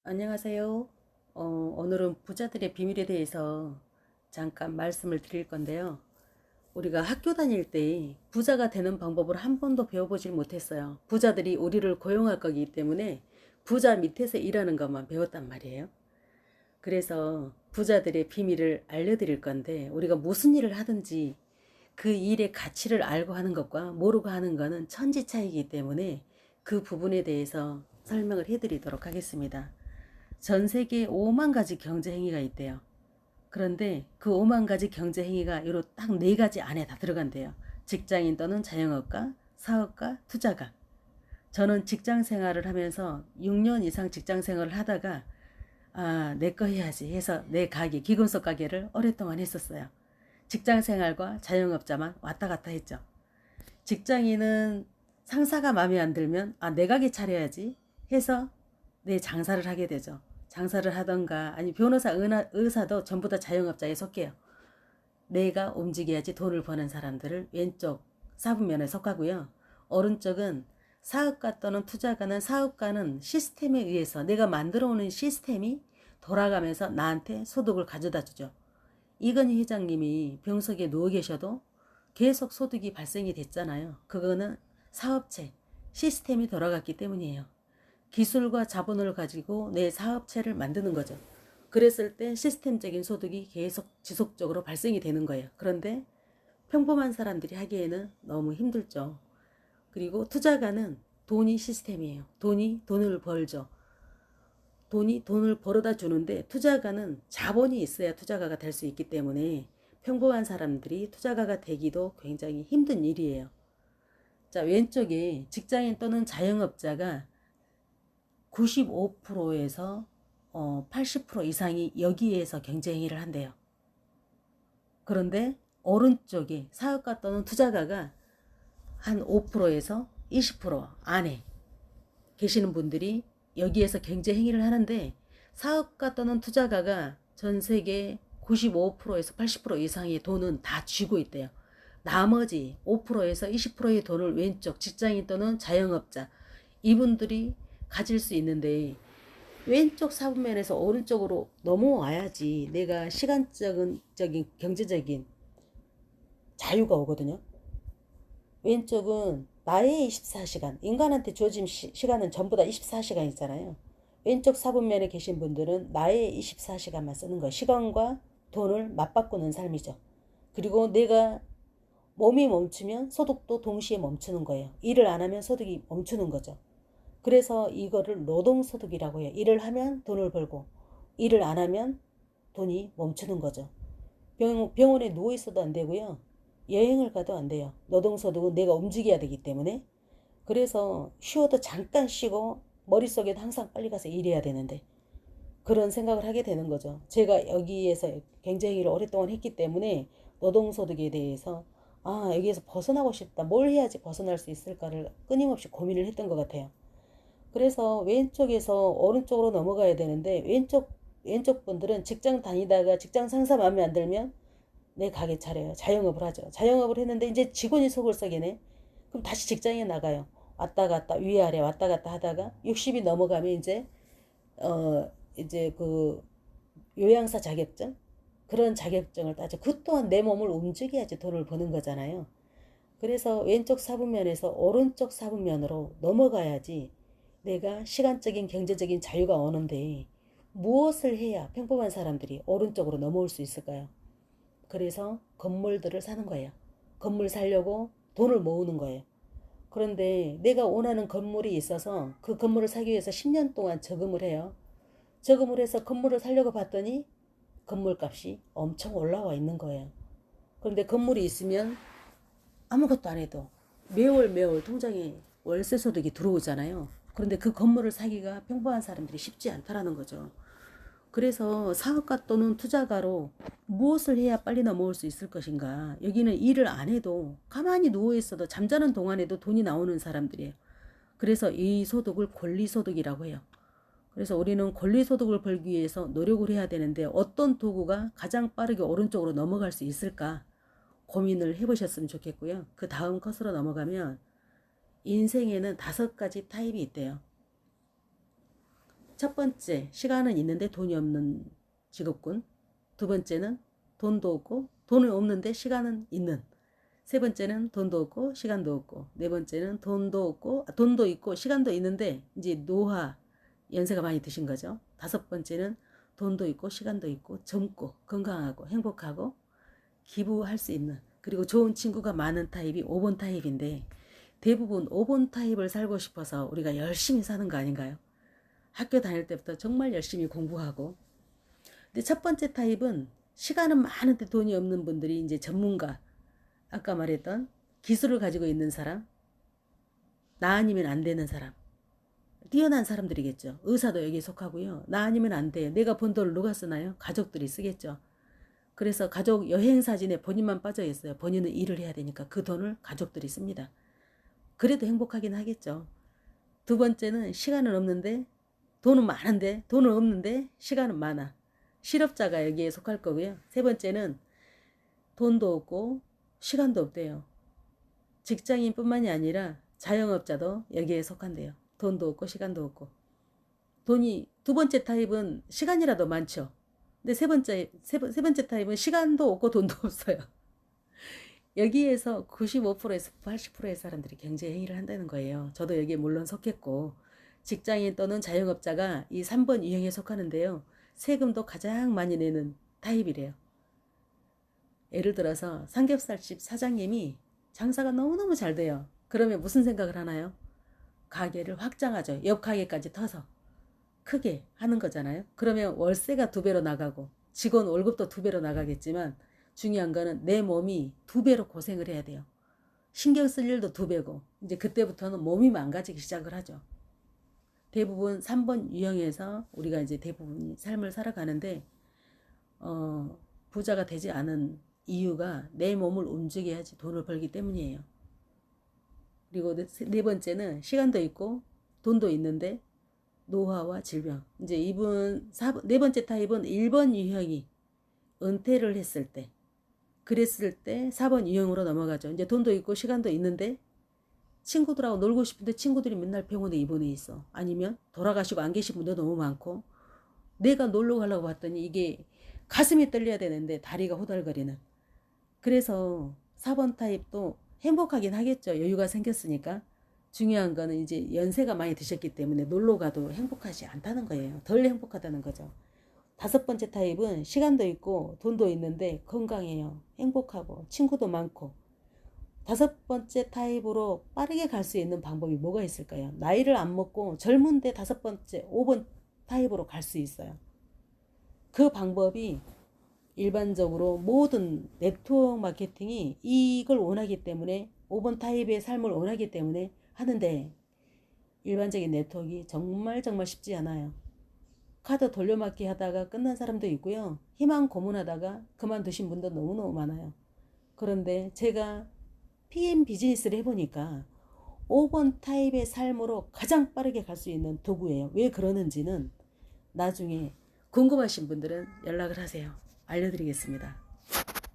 안녕하세요. 오늘은 부자들의 비밀에 대해서 잠깐 말씀을 드릴 건데요. 우리가 학교 다닐 때 부자가 되는 방법을 한 번도 배워보질 못했어요. 부자들이 우리를 고용할 거기 때문에 부자 밑에서 일하는 것만 배웠단 말이에요. 그래서 부자들의 비밀을 알려드릴 건데, 우리가 무슨 일을 하든지 그 일의 가치를 알고 하는 것과 모르고 하는 것은 천지 차이이기 때문에 그 부분에 대해서 설명을 해드리도록 하겠습니다. 전 세계에 5만 가지 경제 행위가 있대요. 그런데 그 5만 가지 경제 행위가 요로 딱 4가지 안에 다 들어간대요. 직장인 또는 자영업가, 사업가, 투자가. 저는 직장 생활을 하면서 6년 이상 직장 생활을 하다가 내 거 해야지 해서 내 가게, 기금속 가게를 오랫동안 했었어요. 직장 생활과 자영업자만 왔다 갔다 했죠. 직장인은 상사가 마음에 안 들면 내 가게 차려야지 해서 내 장사를 하게 되죠. 장사를 하던가 아니 변호사, 의사도 전부 다 자영업자에 속해요. 내가 움직여야지 돈을 버는 사람들을 왼쪽 사분면에 속하고요. 오른쪽은 사업가 또는 투자가는, 사업가는 시스템에 의해서 내가 만들어 오는 시스템이 돌아가면서 나한테 소득을 가져다 주죠. 이건희 회장님이 병석에 누워 계셔도 계속 소득이 발생이 됐잖아요. 그거는 사업체, 시스템이 돌아갔기 때문이에요. 기술과 자본을 가지고 내 사업체를 만드는 거죠. 그랬을 때 시스템적인 소득이 계속 지속적으로 발생이 되는 거예요. 그런데 평범한 사람들이 하기에는 너무 힘들죠. 그리고 투자가는 돈이 시스템이에요. 돈이 돈을 벌죠. 돈이 돈을 벌어다 주는데 투자가는 자본이 있어야 투자가가 될 수 있기 때문에 평범한 사람들이 투자가가 되기도 굉장히 힘든 일이에요. 자, 왼쪽에 직장인 또는 자영업자가 95%에서 80% 이상이 여기에서 경쟁을 한대요. 그런데 오른쪽에 사업가 또는 투자가가 한 5%에서 20% 안에 계시는 분들이 여기에서 경제 행위를 하는데, 사업가 또는 투자가가 전 세계 95%에서 80% 이상의 돈은 다 쥐고 있대요. 나머지 5%에서 20%의 돈을 왼쪽 직장인 또는 자영업자, 이분들이 가질 수 있는데, 왼쪽 사분면에서 오른쪽으로 넘어와야지 내가 시간적인 경제적인 자유가 오거든요. 왼쪽은 나의 24시간, 인간한테 주어진 시간은 전부 다 24시간 있잖아요. 왼쪽 사분면에 계신 분들은 나의 24시간만 쓰는 거예요. 시간과 돈을 맞바꾸는 삶이죠. 그리고 내가 몸이 멈추면 소득도 동시에 멈추는 거예요. 일을 안 하면 소득이 멈추는 거죠. 그래서 이거를 노동소득이라고 해요. 일을 하면 돈을 벌고 일을 안 하면 돈이 멈추는 거죠. 병원에 누워 있어도 안 되고요. 여행을 가도 안 돼요. 노동소득은 내가 움직여야 되기 때문에. 그래서 쉬어도 잠깐 쉬고 머릿속에도 항상 빨리 가서 일해야 되는데 그런 생각을 하게 되는 거죠. 제가 여기에서 경쟁을 오랫동안 했기 때문에 노동소득에 대해서 여기에서 벗어나고 싶다. 뭘 해야지 벗어날 수 있을까를 끊임없이 고민을 했던 것 같아요. 그래서 왼쪽에서 오른쪽으로 넘어가야 되는데 왼쪽 분들은 직장 다니다가 직장 상사 마음에 안 들면 내 가게 차려요. 자영업을 하죠. 자영업을 했는데 이제 직원이 속을 썩이네. 그럼 다시 직장에 나가요. 왔다 갔다 위아래 왔다 갔다 하다가 60이 넘어가면 이제 그 요양사 자격증, 그런 자격증을 따죠. 그 또한 내 몸을 움직여야지 돈을 버는 거잖아요. 그래서 왼쪽 사분면에서 오른쪽 사분면으로 넘어가야지 내가 시간적인 경제적인 자유가 오는데, 무엇을 해야 평범한 사람들이 오른쪽으로 넘어올 수 있을까요? 그래서 건물들을 사는 거예요. 건물 사려고 돈을 모으는 거예요. 그런데 내가 원하는 건물이 있어서 그 건물을 사기 위해서 10년 동안 저금을 해요. 저금을 해서 건물을 사려고 봤더니 건물값이 엄청 올라와 있는 거예요. 그런데 건물이 있으면 아무것도 안 해도 매월 매월 통장에 월세 소득이 들어오잖아요. 그런데 그 건물을 사기가 평범한 사람들이 쉽지 않다라는 거죠. 그래서 사업가 또는 투자가로 무엇을 해야 빨리 넘어올 수 있을 것인가. 여기는 일을 안 해도 가만히 누워 있어도 잠자는 동안에도 돈이 나오는 사람들이에요. 그래서 이 소득을 권리소득이라고 해요. 그래서 우리는 권리소득을 벌기 위해서 노력을 해야 되는데, 어떤 도구가 가장 빠르게 오른쪽으로 넘어갈 수 있을까 고민을 해보셨으면 좋겠고요. 그 다음 컷으로 넘어가면 인생에는 5가지 타입이 있대요. 첫 번째, 시간은 있는데 돈이 없는 직업군. 두 번째는 돈도 없고 돈은 없는데 시간은 있는. 세 번째는 돈도 없고 시간도 없고. 네 번째는 돈도 없고 돈도 있고 시간도 있는데 이제 노화, 연세가 많이 드신 거죠. 다섯 번째는 돈도 있고 시간도 있고 젊고 건강하고 행복하고 기부할 수 있는, 그리고 좋은 친구가 많은 타입이 5번 타입인데, 대부분 5번 타입을 살고 싶어서 우리가 열심히 사는 거 아닌가요? 학교 다닐 때부터 정말 열심히 공부하고. 근데 첫 번째 타입은 시간은 많은데 돈이 없는 분들이 이제 전문가, 아까 말했던 기술을 가지고 있는 사람, 나 아니면 안 되는 사람, 뛰어난 사람들이겠죠. 의사도 여기에 속하고요. 나 아니면 안 돼요. 내가 번 돈을 누가 쓰나요? 가족들이 쓰겠죠. 그래서 가족 여행 사진에 본인만 빠져 있어요. 본인은 일을 해야 되니까 그 돈을 가족들이 씁니다. 그래도 행복하긴 하겠죠. 두 번째는 시간은 없는데 돈은 많은데, 돈은 없는데 시간은 많아. 실업자가 여기에 속할 거고요. 세 번째는 돈도 없고 시간도 없대요. 직장인뿐만이 아니라 자영업자도 여기에 속한대요. 돈도 없고 시간도 없고. 돈이, 두 번째 타입은 시간이라도 많죠. 근데 세 번째 타입은 시간도 없고 돈도 없어요. 여기에서 95%에서 80%의 사람들이 경제 행위를 한다는 거예요. 저도 여기에 물론 속했고, 직장인 또는 자영업자가 이 3번 유형에 속하는데요. 세금도 가장 많이 내는 타입이래요. 예를 들어서 삼겹살집 사장님이 장사가 너무너무 잘 돼요. 그러면 무슨 생각을 하나요? 가게를 확장하죠. 옆 가게까지 터서 크게 하는 거잖아요. 그러면 월세가 2배로 나가고 직원 월급도 2배로 나가겠지만, 중요한 거는 내 몸이 2배로 고생을 해야 돼요. 신경 쓸 일도 2배고, 이제 그때부터는 몸이 망가지기 시작을 하죠. 대부분 3번 유형에서 우리가 이제 대부분이 삶을 살아가는데, 부자가 되지 않은 이유가 내 몸을 움직여야지 돈을 벌기 때문이에요. 그리고 네 번째는 시간도 있고 돈도 있는데 노화와 질병. 이제 네 번째 타입은 1번 유형이 은퇴를 했을 때, 그랬을 때 4번 유형으로 넘어가죠. 이제 돈도 있고 시간도 있는데 친구들하고 놀고 싶은데 친구들이 맨날 병원에 입원해 있어. 아니면 돌아가시고 안 계신 분도 너무 많고, 내가 놀러 가려고 봤더니 이게 가슴이 떨려야 되는데 다리가 호달거리는. 그래서 4번 타입도 행복하긴 하겠죠. 여유가 생겼으니까. 중요한 거는 이제 연세가 많이 드셨기 때문에 놀러 가도 행복하지 않다는 거예요. 덜 행복하다는 거죠. 다섯 번째 타입은 시간도 있고 돈도 있는데 건강해요. 행복하고 친구도 많고. 다섯 번째 타입으로 빠르게 갈 수 있는 방법이 뭐가 있을까요? 나이를 안 먹고 젊은데 다섯 번째 5번 타입으로 갈 수 있어요. 그 방법이 일반적으로 모든 네트워크 마케팅이 이걸 원하기 때문에, 5번 타입의 삶을 원하기 때문에 하는데, 일반적인 네트워크가 정말 쉽지 않아요. 카드 돌려막기 하다가 끝난 사람도 있고요. 희망 고문하다가 그만두신 분도 너무너무 많아요. 그런데 제가 PM 비즈니스를 해보니까 5번 타입의 삶으로 가장 빠르게 갈 수 있는 도구예요. 왜 그러는지는 나중에 궁금하신 분들은 연락을 하세요. 알려드리겠습니다.